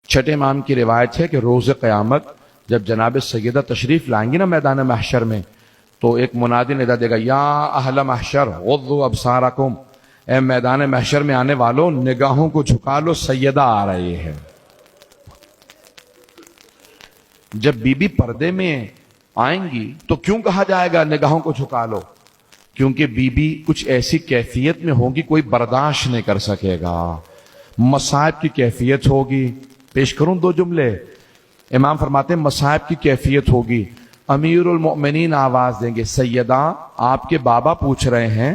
چھٹے امام کی روایت ہے کہ روز قیامت جب جناب سیدہ تشریف لائیں گی نا میدان محشر میں، تو ایک منادی ندا دے گا، یا اہل محشر غضوا ابصارکم، اے میدان محشر میں آنے والوں نگاہوں کو جھکا لو، سیدہ آ رہی ہے۔ جب بی بی پردے میں آئیں گی تو کیوں کہا جائے گا نگاہوں کو جھکا لو؟ کیونکہ بی بی کچھ ایسی کیفیت میں ہوگی کوئی برداشت نہیں کر سکے گا، مصائب کی کیفیت ہوگی۔ پیش کروں دو جملے، امام فرماتے ہیں مصائب کی کیفیت ہوگی، امیر المؤمنین آواز دیں گے، سیدہ آپ کے بابا پوچھ رہے ہیں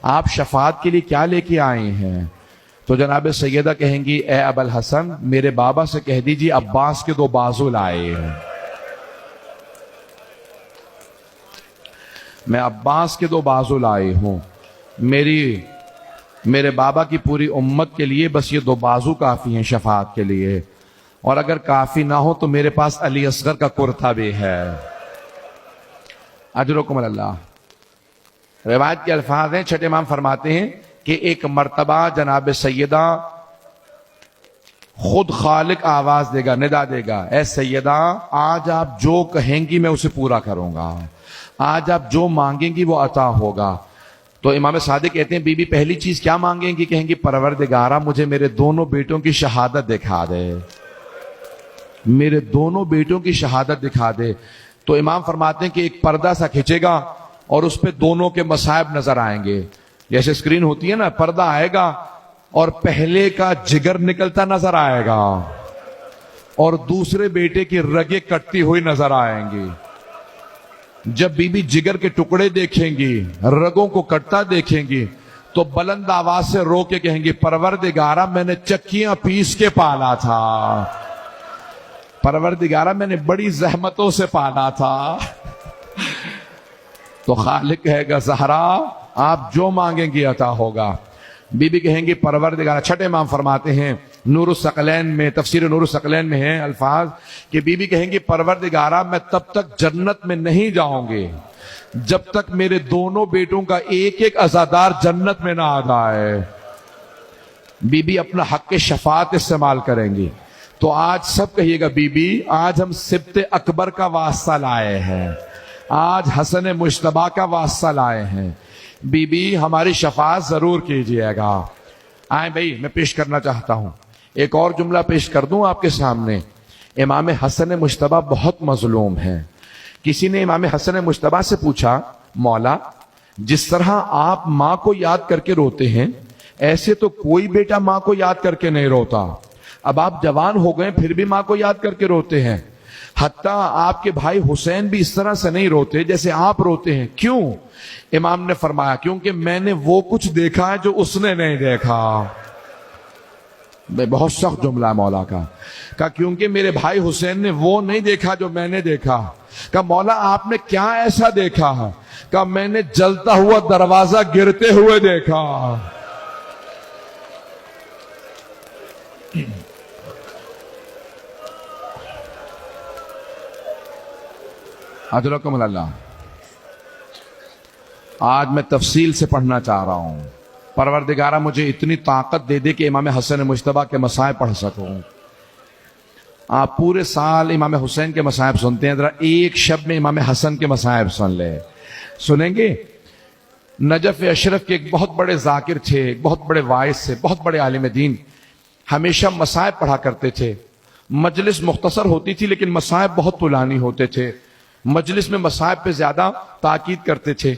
آپ شفاعت کے لیے کیا لے کے آئے ہیں؟ تو جناب سیدہ کہیں گی، اے ابو الحسن میرے بابا سے کہہ دیجیے عباس کے 2 بازو لائے ہیں، میں عباس کے 2 بازو لائے ہوں، میرے بابا کی پوری امت کے لیے بس یہ 2 بازو کافی ہیں شفاعت کے لیے، اور اگر کافی نہ ہو تو میرے پاس علی اصغر کا کرتا بھی ہے۔ اجرکم اللہ۔ روایت کے الفاظ ہیں، چھٹے امام فرماتے ہیں کہ ایک مرتبہ جناب سیدہ خود خالق آواز دے گا، ندا دے گا، اے سیدہ آج آپ جو کہیں گی میں اسے پورا کروں گا، آج آپ جو مانگیں گی وہ عطا ہوگا۔ تو امام صادق کہتے ہیں بی بی پہلی چیز کیا مانگیں گی؟ کہیں گی پروردگارہ مجھے میرے دونوں بیٹوں کی شہادت دکھا دے، میرے دونوں بیٹوں کی شہادت دکھا دے۔ تو امام فرماتے ہیں کہ ایک پردہ سا کھچے گا اور اس پہ دونوں کے مصائب نظر آئیں گے، جیسے اسکرین ہوتی ہے نا، پردہ آئے گا اور پہلے کا جگر نکلتا نظر آئے گا اور دوسرے بیٹے کی رگیں کٹتی ہوئی نظر آئیں گی۔ جب بی بی جگر کے ٹکڑے دیکھیں گی، رگوں کو کٹتا دیکھیں گی تو بلند آواز سے رو کے کہیں گی، پروردگارہ میں نے چکیاں پیس کے پالا تھا، پروردگارہ میں نے بڑی زحمتوں سے پالا تھا۔ تو خالق کہے گا، زہرا آپ جو مانگیں گی عطا ہوگا۔ بی بی کہیں گی پروردگارہ، چھٹے امام فرماتے ہیں نور الثقلین میں، تفسیر نور الثقلین میں ہیں الفاظ کہ بی بی کہیں گی پروردگارہ میں تب تک جنت میں نہیں جاؤں گے جب تک میرے دونوں بیٹوں کا ایک ایک عزادار جنت میں نہ آ جائے۔ بی بی اپنا حق شفاعت استعمال کریں گی۔ تو آج سب کہیے گا، بی بی آج ہم سبت اکبر کا واسطہ لائے ہیں، آج حسن مجتبیٰ کا واسطہ لائے ہیں، بی بی ہماری شفاعت ضرور کیجیے گا۔ آئیں بھائی میں پیش کرنا چاہتا ہوں، ایک اور جملہ پیش کر دوں آپ کے سامنے۔ امام حسن مجتبیٰ بہت مظلوم ہیں۔ کسی نے امام حسن مجتبیٰ سے پوچھا، مولا جس طرح آپ ماں کو یاد کر کے روتے ہیں ایسے تو کوئی بیٹا ماں کو یاد کر کے نہیں روتا، اب آپ جوان ہو گئے پھر بھی ماں کو یاد کر کے روتے ہیں، حتیٰ آپ کے بھائی حسین بھی اس طرح سے نہیں روتے جیسے آپ روتے ہیں، کیوں؟ امام نے فرمایا کیونکہ میں نے وہ کچھ دیکھا ہے جو اس نے نہیں دیکھا۔ بہت سخت جملہ ہے مولا کا، کہا کیونکہ میرے بھائی حسین نے وہ نہیں دیکھا جو میں نے دیکھا۔ کہا مولا آپ نے کیا ایسا دیکھا ہے؟ کہا میں نے جلتا ہوا دروازہ گرتے ہوئے دیکھا۔ اجرکم اللہ۔ آج میں تفصیل سے پڑھنا چاہ رہا ہوں، پروردگارہ مجھے اتنی طاقت دے دے کہ امام حسن مجتبیٰ کے مصائب پڑھ سکوں۔ آپ پورے سال امام حسین کے مصائب سنتے ہیں، ذرا ایک شب میں امام حسن کے مصائب سن لے۔ سنیں گے؟ نجف اشرف کے ایک بہت بڑے ذاکر تھے، ایک بہت بڑے واعظ تھے، بہت بڑے عالم دین، ہمیشہ مصائب پڑھا کرتے تھے۔ مجلس مختصر ہوتی تھی لیکن مصائب بہت طولانی ہوتے تھے، مجلس میں مصائب پہ زیادہ تاکید کرتے تھے۔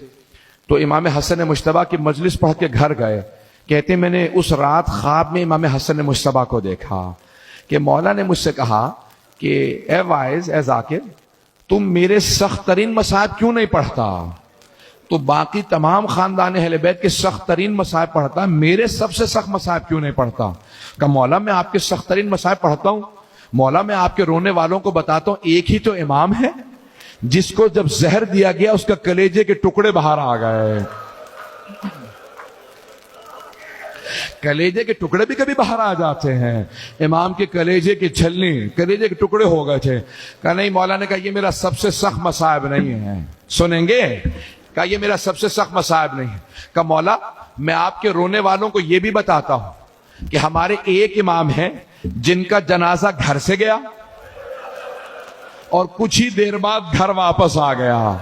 تو امام حسن مجتبیٰ کی مجلس پڑھ کے گھر گئے، کہتے میں نے اس رات خواب میں امام حسن مجتبیٰ کو دیکھا کہ مولا نے مجھ سے کہا کہ اے واعظ، اے ذاکر، تم میرے سخت ترین مصائب کیوں نہیں پڑھتا؟ تو باقی تمام خاندان اہل بیت کے سخت ترین مصائب پڑھتا، میرے سب سے سخت مصائب کیوں نہیں پڑھتا؟ کہ مولا میں آپ کے سخت ترین مصائب پڑھتا ہوں، مولا میں آپ کے رونے والوں کو بتاتا ہوں، ایک ہی تو امام ہے جس کو جب زہر دیا گیا اس کا کلیجے کے ٹکڑے باہر آ گئے، کلیجے کے ٹکڑے بھی کبھی باہر آ جاتے ہیں، امام کے کلیجے کی چھلنی، کلیجے کے ٹکڑے ہو گئے تھے۔ کہا نہیں، مولا نے کہا یہ میرا سب سے سخت مصائب نہیں ہے، سنیں گے؟ کہا یہ میرا سب سے سخت مصائب نہیں ہے۔ کہا مولا میں آپ کے رونے والوں کو یہ بھی بتاتا ہوں کہ ہمارے ایک امام ہیں جن کا جنازہ گھر سے گیا اور کچھ ہی دیر بعد گھر واپس آ گیا.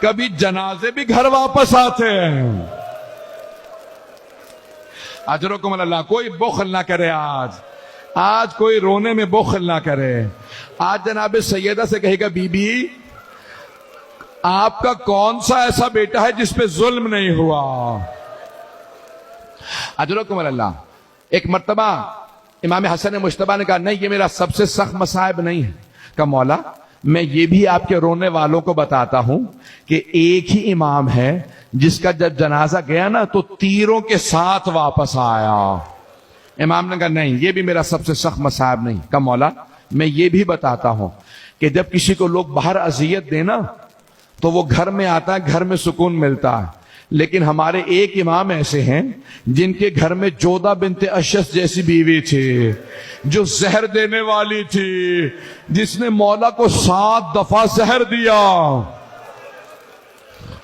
کبھی جنازے بھی گھر واپس آتے ہیں. اجرکم اللہ. کوئی بخل نہ کرے آج کوئی رونے میں بخل نہ کرے. آج جناب سیدہ سے کہے گا بی بی آپ کا کون سا ایسا بیٹا ہے جس پہ ظلم نہیں ہوا. اجرکم اللہ. ایک مرتبہ امام حسن مجتبی نے کہا نہیں یہ میرا سب سے سخت مصائب نہیں ہے. کہ مولا میں یہ بھی آپ کے رونے والوں کو بتاتا ہوں کہ ایک ہی امام ہے جس کا جب جنازہ گیا نا تو تیروں کے ساتھ واپس آیا. امام نے کہا نہیں یہ بھی میرا سب سے سخت مصائب نہیں. کہ مولا میں یہ بھی بتاتا ہوں کہ جب کسی کو لوگ باہر اذیت دینا تو وہ گھر میں آتا ہے, گھر میں سکون ملتا ہے. لیکن ہمارے ایک امام ایسے ہیں جن کے گھر میں جودہ بنت اشس جیسی بیوی تھی جو زہر دینے والی تھی, جس نے مولا کو 7 دفعہ زہر دیا.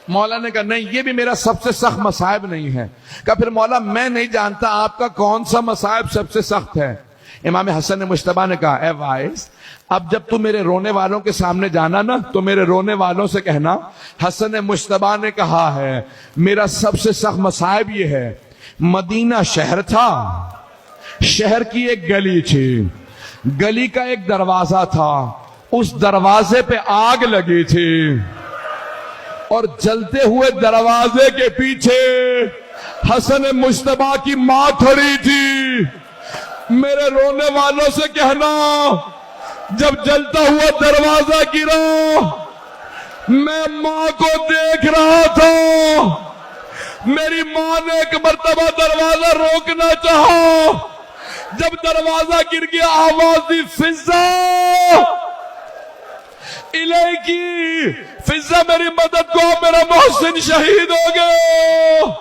مولا نے کہا نہیں یہ بھی میرا سب سے سخت مصائب نہیں ہے. کہا پھر مولا میں نہیں جانتا آپ کا کون سا مصائب سب سے سخت ہے. امام حسن مجتبی نے کہا اے وائس اب جب تم میرے رونے والوں کے سامنے جانا نا تو میرے رونے والوں سے کہنا حسن مجتبی نے کہا ہے میرا سب سے سخت مصائب یہ ہے مدینہ شہر تھا, شہر کی ایک گلی تھی, گلی کا ایک دروازہ تھا, اس دروازے پہ آگ لگی تھی اور جلتے ہوئے دروازے کے پیچھے حسن مجتبی کی ماں کھڑی تھی. میرے رونے والوں سے کہنا جب جلتا ہوا دروازہ گرا میں ماں کو دیکھ رہا تھا. میری ماں نے ایک مرتبہ دروازہ روکنا چاہا, جب دروازہ گر گیا آواز دی فضا الیکی, فضا میری مدد کو, میرا محسن شہید ہو گیا.